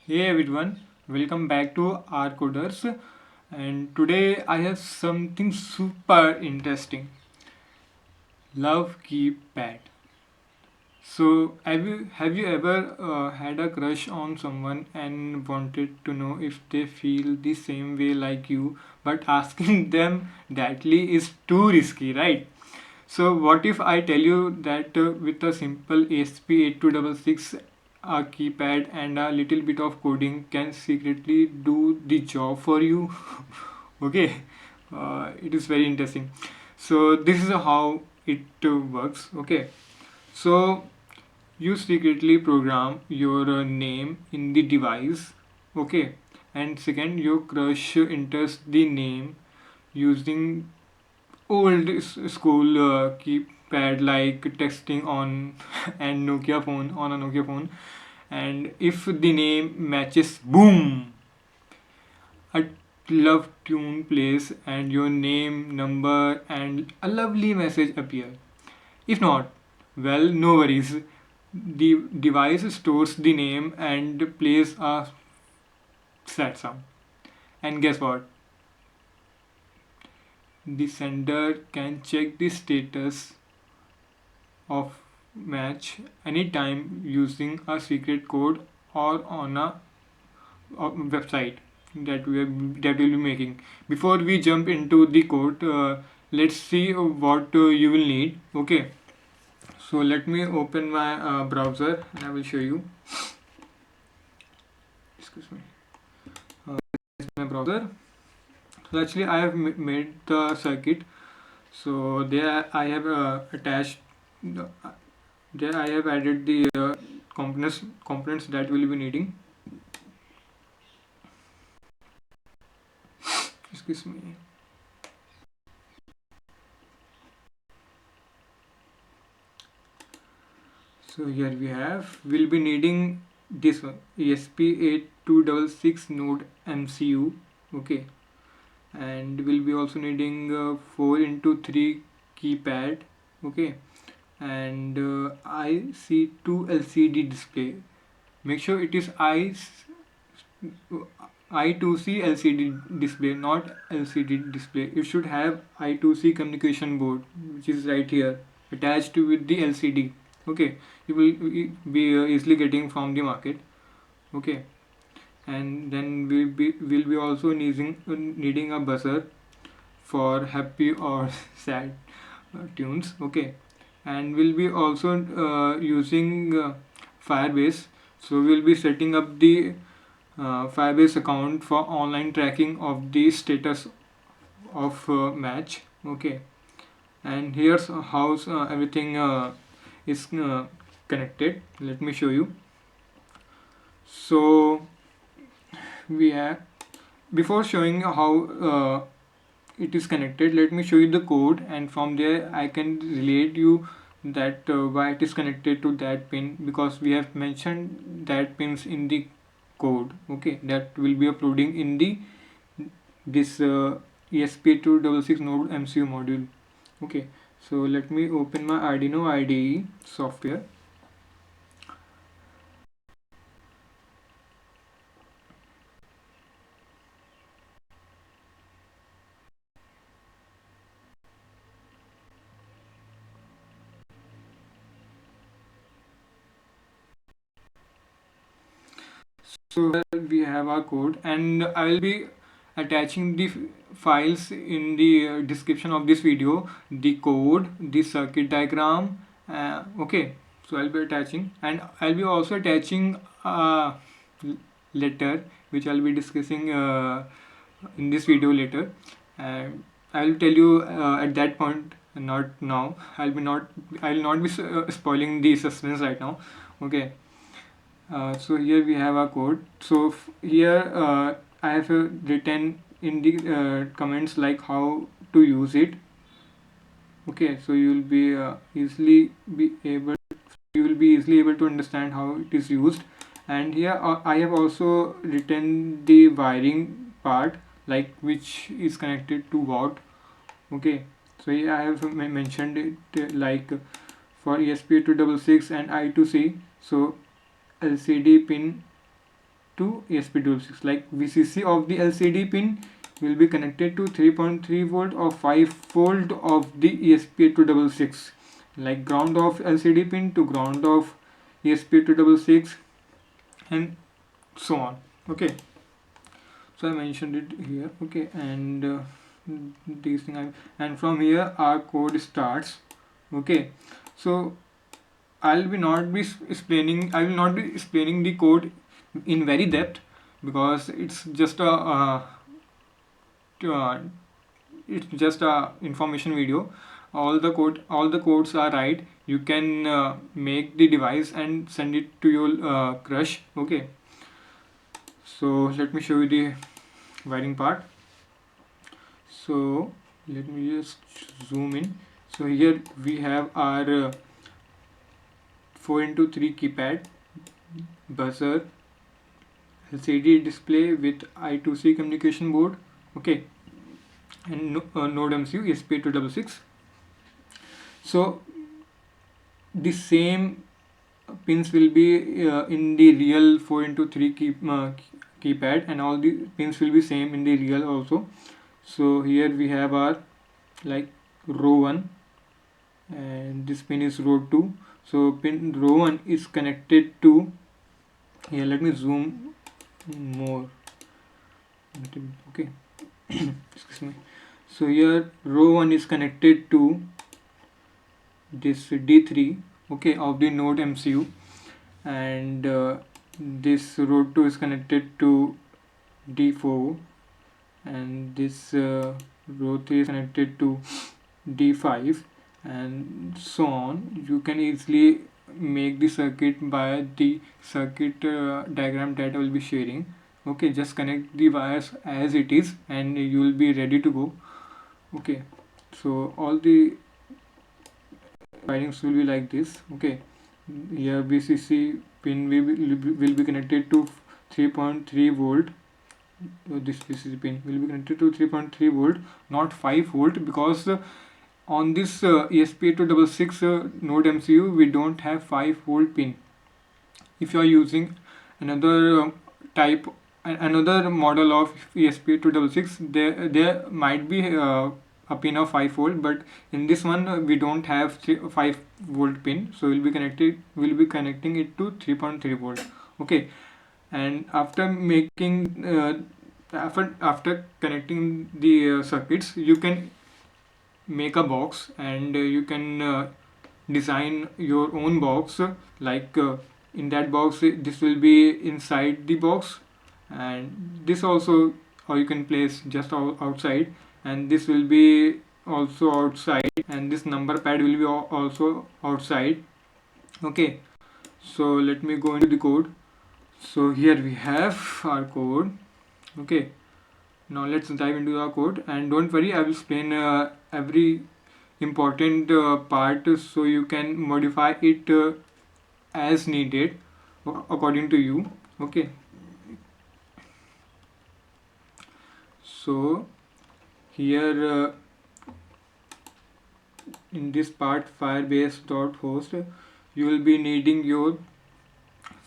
Hey everyone, welcome back to ArdCoders, and today I have something super interesting. LoveKeyPad. So have you ever had a crush on someone and wanted to know if they feel the same way like you, but asking them directly is too risky, right? So what if I tell you that with a simple ESP8266 a keypad and a little bit of coding can secretly do the job for you? Okay, it is very interesting. So this is how it works. Okay, so you secretly program your name in the device. Okay, and second, your crush enters the name using old school keypad like texting on and Nokia phone on a Nokia phone, and if the name matches, boom, a love tune plays and your name, number, and a lovely message appear. If not, well, no worries. The device stores the name and plays a sad sound. And guess what? The sender can check the status of match anytime using a secret code or on a website that we'll be making. Before we jump into the code, let's see what you will need. Okay, so let me open my browser and I will show you. Excuse me. This is my browser. So actually I have made the circuit. So there I have attached there I have added the components that we'll be needing. Excuse me. So here we'll be needing this one, ESP8266 node MCU. Okay, and we'll be also needing 4 into 3 keypad. Okay, and IC2 LCD display. Make sure it is I2C LCD display, not LCD display. It should have I2C communication board, which is right here, attached with the LCD. Okay, you will be easily getting from the market. Okay, and then we'll be also needing a buzzer for happy or sad tunes. Okay, and we'll be also using Firebase. So we'll be setting up the Firebase account for online tracking of the status of match. Okay, and here's how everything is connected. Let me show you. So we have, before showing how it is connected, let me show you the code, and from there I can relate you that why it is connected to that pin, because we have mentioned that pins in the code. Okay, that will be uploading in the this ESP8266 node MCU module. Okay, so let me open my Arduino IDE software. So here we have our code, and I will be attaching the files in the description of this video, the code, the circuit diagram. Okay, so I'll be attaching, and I'll be also attaching a letter which I'll be discussing in this video later, and I'll tell you at that point, not now. I'll not be spoiling the suspense right now. Okay, so here we have our code. So here I have written in the comments like how to use it. Okay, so you will be easily able to understand how it is used. And here I have also written the wiring part, like which is connected to what. Okay, so here I have mentioned it like for ESP266 and I2C. So LCD pin to ESP266. Like VCC of the LCD pin will be connected to 3.3 volt or 5 volt of the ESP8266. Like ground of LCD pin to ground of ESP8266, and so on. Okay, so I mentioned it here. Okay, and these thing and from here our code starts. Okay, so I will not be explaining the code in very depth, because uh, it's just a information video. All the codes are right. You can make the device and send it to your crush. Okay, so let me show you the wiring part. So let me just zoom in. So here we have our 4x3 keypad, buzzer, LCD display with I2C communication board. Okay, and node MCU ESP8266. So the same pins will be in the real 4x3 keypad, and all the pins will be same in the real also. So here we have our like row 1, and this pin is row 2. So pin row 1 is connected to, here let me zoom more. Okay, excuse me. So here row 1 is connected to this D3, okay, of the node MCU, and this row 2 is connected to D4, and this row 3 is connected to D5, and so on. You can easily make the circuit by the circuit diagram that I will be sharing. Okay, just connect the wires as it is and you will be ready to go. Okay, so all the wirings will be like this. Okay, here VCC pin will be connected to 3.3 volt. This VCC pin will be connected to 3.3 volt, not 5 volt, because on this ESP8266 node MCU we don't have 5 volt pin. If you are using another type, another model of ESP8266, there might be a pin of 5 volt, but in this one we don't have 5 volt pin, so we'll be connecting it to 3.3 volt. Okay, and after making after connecting the circuits, you can make a box, and you can design your own box. Like in that box, this will be inside the box, and this also, or you can place just outside, and this will be also outside, and this number pad will be also outside. Okay, so let me go into the code. So here we have our code. Okay, now let's dive into our code, and don't worry, I will explain every important part, so you can modify it as needed according to you. Okay, so here in this part, firebase.host, you will be needing your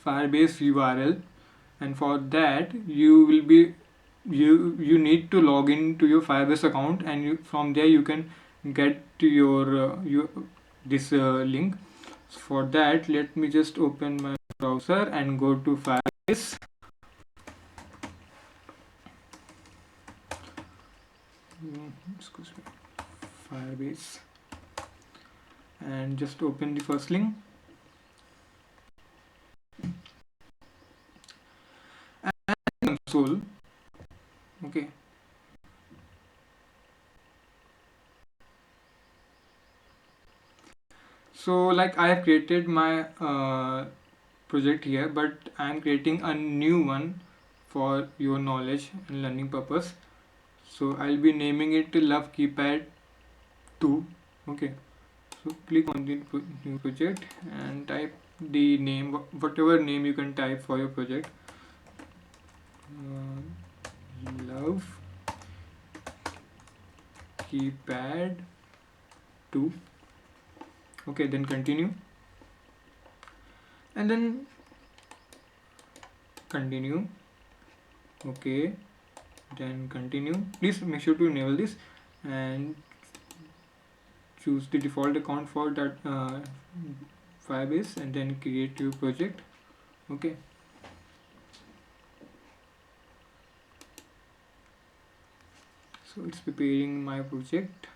Firebase URL, and for that you need to log in to your Firebase account, and from there you can get to your this link. For that, let me just open my browser and go to Firebase. Excuse me, Firebase, and just open the first link. And console. Okay. So like I have created my project here, but I am creating a new one for your knowledge and learning purpose. So I'll be naming it LoveKeyPad 2. Okay, so click on the new project and type the name, whatever name you can type for your project. Love Keypad 2. Okay, then continue, and then continue. Okay, then continue. Please make sure to enable this and choose the default account for that Firebase, and then create your project. Okay, so it's preparing my project.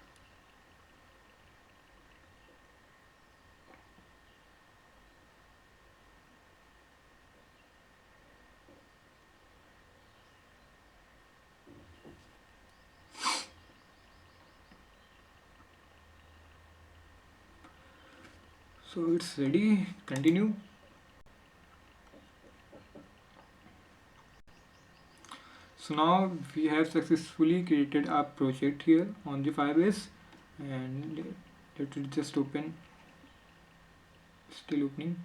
So it's ready. Continue. So now we have successfully created our project here on the Firebase, and let it just open. Still opening.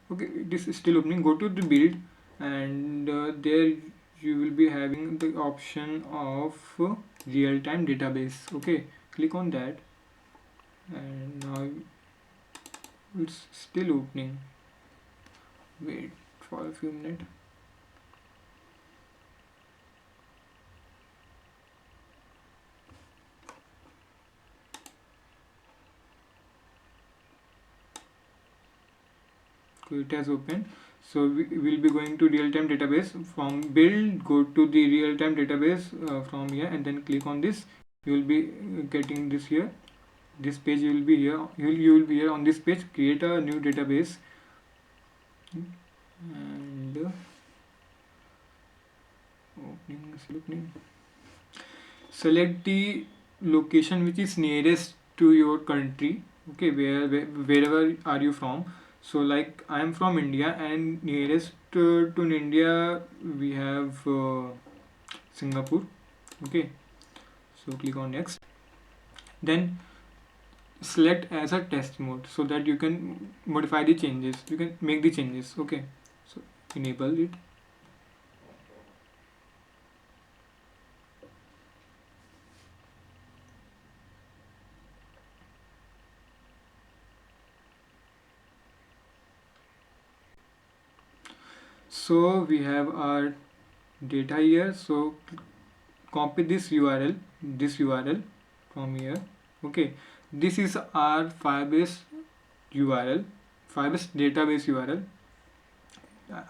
Okay, this is still opening. Go to the build, and there you will be having the option of real-time database. Okay, click on that, and now it's still opening. Wait for a few minutes. So it has opened. So we will be going to real-time database. From build, go to the real-time database from here, and then click on this. You will be getting this here. This page you will be here. You will be here on this page. Create a new database, and opening. Select the location which is nearest to your country. Okay, wherever are you from. So like I am from India, and nearest to India we have Singapore. Okay, so click on next, then select as a test mode so that you can modify the changes, you can make the changes. Okay, so enable it. So we have our data here. So copy this URL from here. Okay, this is our Firebase URL, Firebase database URL.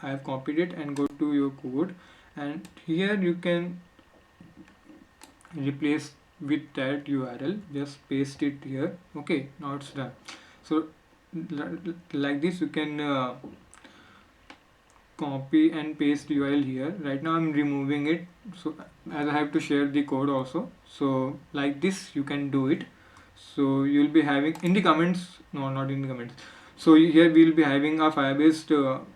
I have copied it, and go to your code, and here you can replace with that URL. Just paste it here. Okay, now it's done. So like this you can copy and paste URL here. Right now I'm removing it, so as I have to share the code also. So like this you can do it. So you'll be having in the comments, no, not in the comments. So here we'll be having a Firebase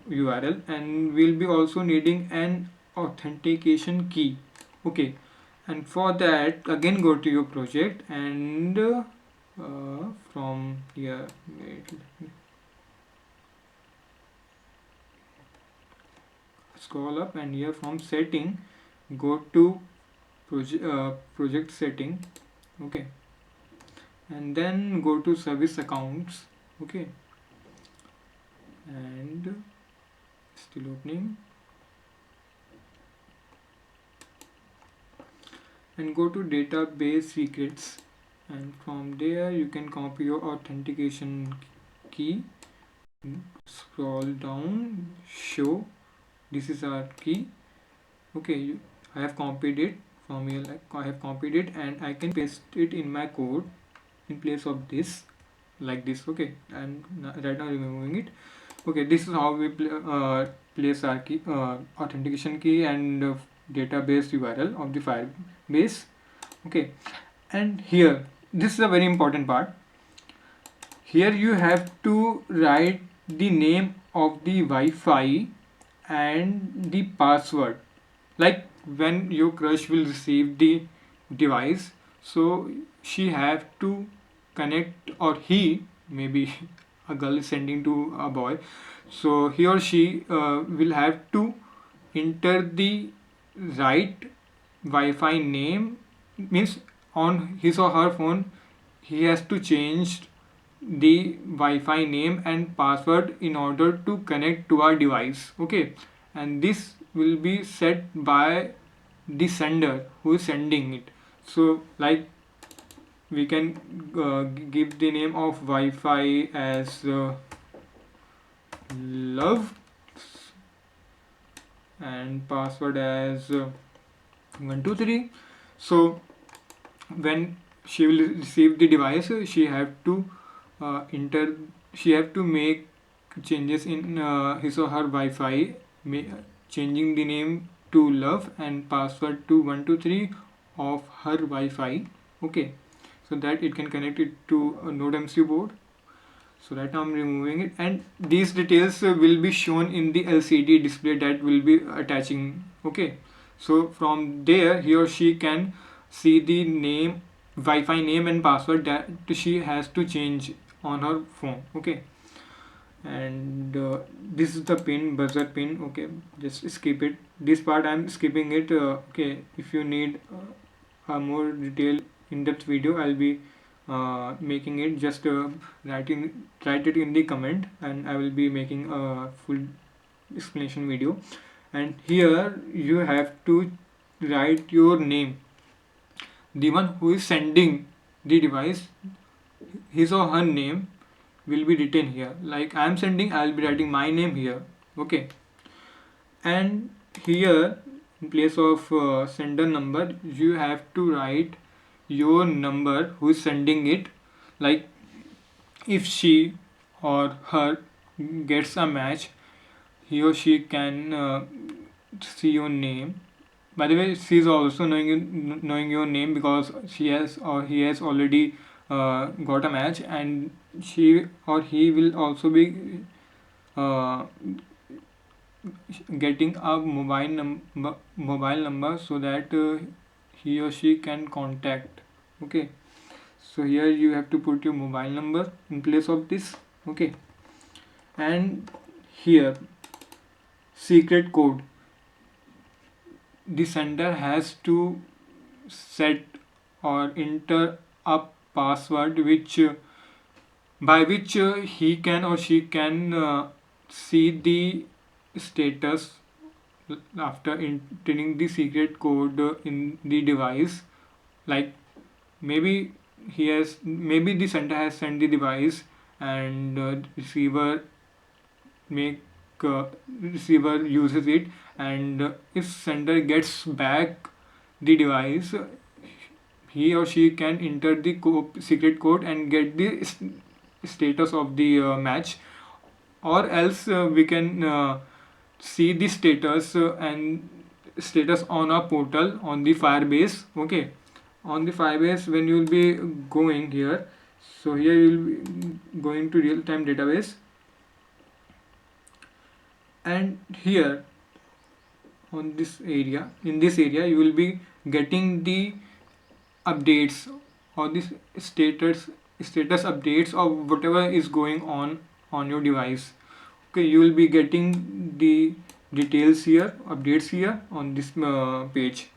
URL, and we'll be also needing an authentication key. Okay, and for that again go to your project, and from here, wait, scroll up, and here from setting go to project setting. Okay, and then go to service accounts. Okay, and still opening, and go to database secrets, and from there you can copy your authentication key. Scroll down, show, this is our key. Okay, I have copied it from here, like I have copied it, and I can paste it in my code in place of this, like this. Okay, and right now removing it. Okay, this is how we place our key, authentication key, and database URL of the Firebase. Okay, and here this is a very important part. Here you have to write the name of the Wi-Fi and the password. Like when your crush will receive the device, so she have to connect, or he, maybe a girl is sending to a boy, so he or she will have to enter the right Wi-Fi name. Means on his or her phone he has to change the Wi-Fi name and password in order to connect to our device. Okay, and this will be set by the sender who is sending it. So like we can give the name of Wi-Fi as love and password as 123. So when she will receive the device, she have to enter she have to make changes in his or her Wi-Fi, changing the name to love and password to 123 of her Wi-Fi. Okay, so that it can connect it to a Node MCU board. So right now I'm removing it, and these details will be shown in the LCD display that will be attaching. Okay, so from there he or she can see the name, Wi-Fi name and password that she has to change on her phone. Okay, and this is the pin, buzzer pin. Okay, just skip it, this part I'm skipping it. Okay, if you need a more detailed in-depth video, I'll be making it. Just write it in the comment, and I will be making a full explanation video. And here you have to write your name, the one who is sending the device, his or her name will be written here. Like I am sending, I will be writing my name here. Okay, and here in place of sender number, you have to write your number who is sending it. Like if she or her gets a match, he or she can see your name. By the way, she is also knowing your name because she has or he has already got a match, and she or he will also be uh, getting a mobile number so that he or she can contact. Okay, so here you have to put your mobile number in place of this. Okay, and here secret code, the sender has to set or enter a password which by which he can or she can see the status after entering the secret code in the device. Like maybe the sender has sent the device, and receiver make receiver uses it, and if sender gets back the device, he or she can enter the secret code and get the status of the match. Or else we can see the status and status on a portal on the Firebase. Okay, on the Firebase, when you will be going here, so here you will be going to real-time database, and here on this area, in this area you will be getting the updates or the status updates of whatever is going on your device. Okay, you will be getting the details here, updates here on this page.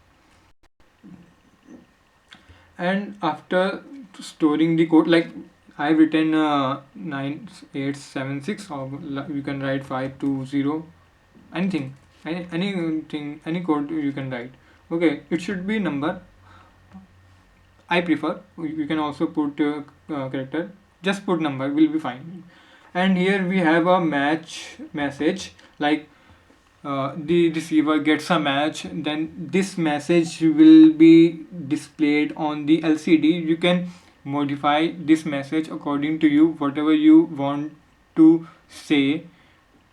And after storing the code, like I've written 9876, or you can write 520, anything, anything, any code you can write. Okay, it should be number. I prefer, you can also put character, just put number will be fine. And here we have a match message. Like the receiver gets a match, then this message will be displayed on the LCD. You can modify this message according to you, whatever you want to say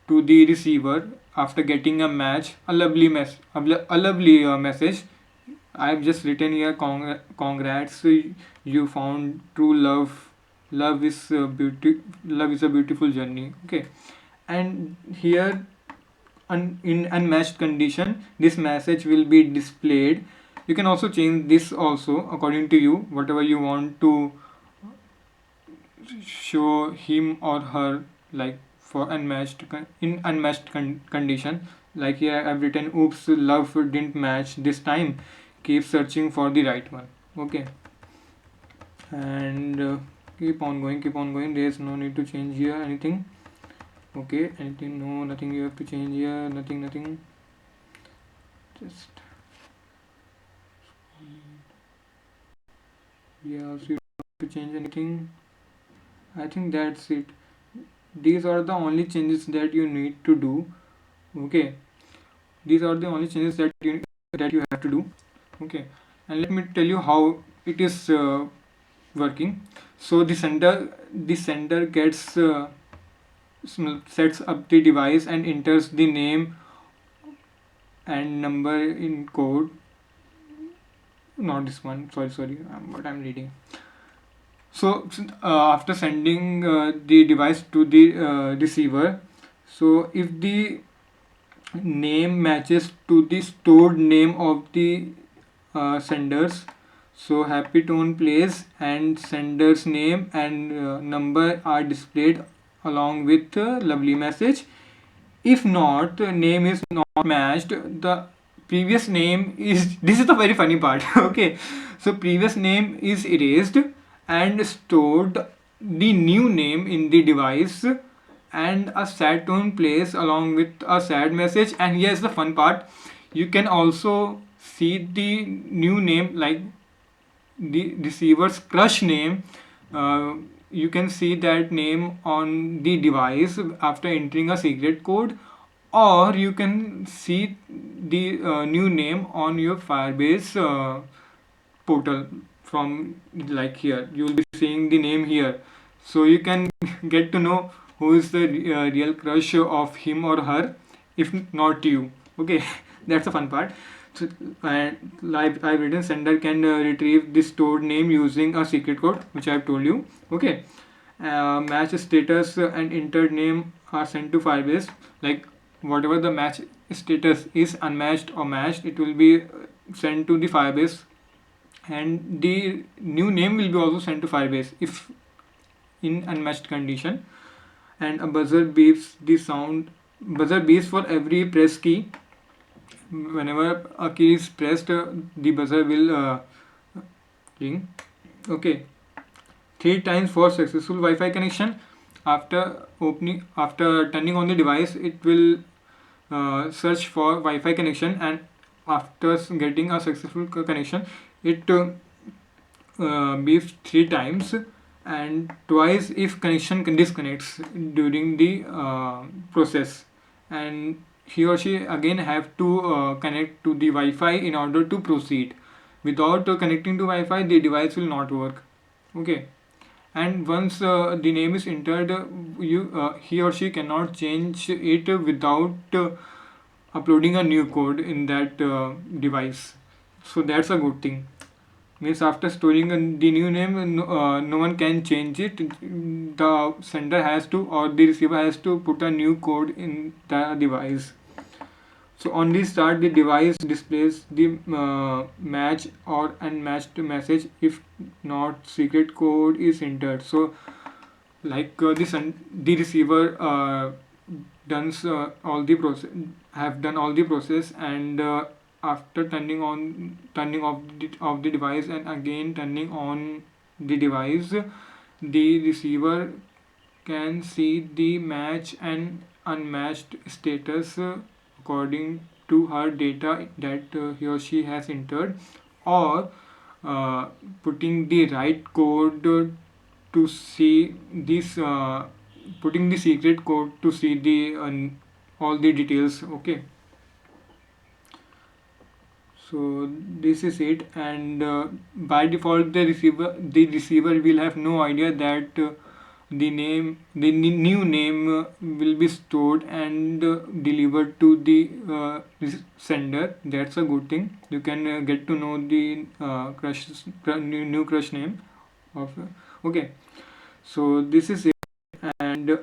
to the receiver after getting a match. A lovely message. I've just written here, congrats, you found true love. Love is a beautiful journey. Okay, and here in unmatched condition, this message will be displayed. You can also change this also according to you, whatever you want to show him or her, like for unmatched condition. Like here I've written, oops, love didn't match this time, keep searching for the right one. Okay, and keep on going. There's no need to change here anything. Okay, anything? No, nothing you have to change here. Nothing. Just yeah, so you don't have to change anything. I think that's it. These are the only changes that you need to do. Okay, these are the only changes that you have to do. Okay, and let me tell you how it is working. So the sender gets sets up the device and enters the name and number in code. Not this one, sorry, what I'm reading. So after sending the device to the receiver, so if the name matches to the stored name of the senders, so happy tone plays and sender's name and number are displayed along with lovely message. If not, name is not matched, the previous name is this is the very funny part. Okay, so previous name is erased and stored the new name in the device, and a sad tone plays along with a sad message. And here's the fun part, you can also see the new name, like the receiver's crush name. You can see that name on the device after entering a secret code, or you can see the new name on your Firebase portal. From like here you will be seeing the name here, so you can get to know who is the real crush of him or her, if not you. Okay, that's the fun part. So, I've written sender can retrieve the stored name using a secret code, which I've told you. Okay, match status and entered name are sent to Firebase. Like whatever the match status is, unmatched or matched, it will be sent to the Firebase, and the new name will be also sent to Firebase if in unmatched condition. And a buzzer beeps for every press key. Whenever a key is pressed, the buzzer will ring. Okay, 3 times for successful Wi-Fi connection. After turning on the device, it will search for Wi-Fi connection, and after getting a successful connection, it beeps 3 times, and twice if connection disconnects during the process. And he or she again have to connect to the Wi-Fi in order to proceed. Without connecting to Wi-Fi, the device will not work. Okay, and once the name is entered, he or she cannot change it without uploading a new code in that device. So that's a good thing. Means after storing the new name, no one can change it. The sender has to, or the receiver has to put a new code in the device. So on the start, the device displays the match or unmatched message. If not, secret code is entered. So like the receiver done all the process, have done all the process, and after turning off the device and again turning on the device, the receiver can see the match and unmatched status according to her data that he or she has entered, or putting the right code to see this putting the secret code to see the all the details. Okay, so this is it. And by default, the receiver will have no idea that new name will be stored and delivered to the sender. That's a good thing. You can get to know the new crush name of okay. So this is it. And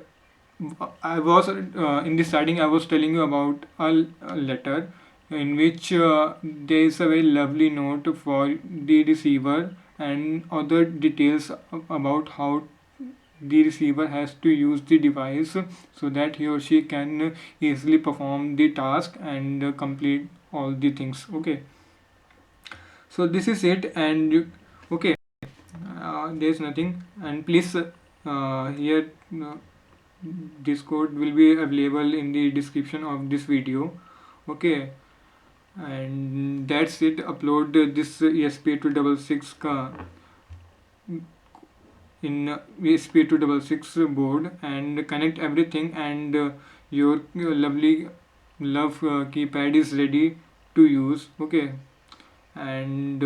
I was in the starting I was telling you about a letter in which there is a very lovely note for the receiver and other details about how the receiver has to use the device so that he or she can easily perform the task and complete all the things. Okay, so this is it. And okay, there's nothing. And please here this code will be available in the description of this video. Okay, and that's it. Upload this ESP8266 in ESP8266 board and connect everything, and your lovely love keypad is ready to use. Okay, and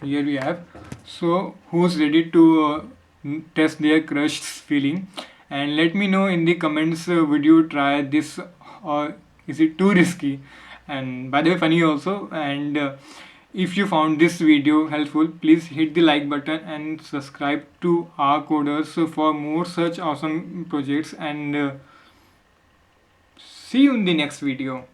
here we have. So who's ready to test their crush's feeling? And let me know in the comments, would you try this or is it too risky? And by the way, funny also. And if you found this video helpful, please hit the like button and subscribe to ArdCoders for more such awesome projects, and see you in the next video.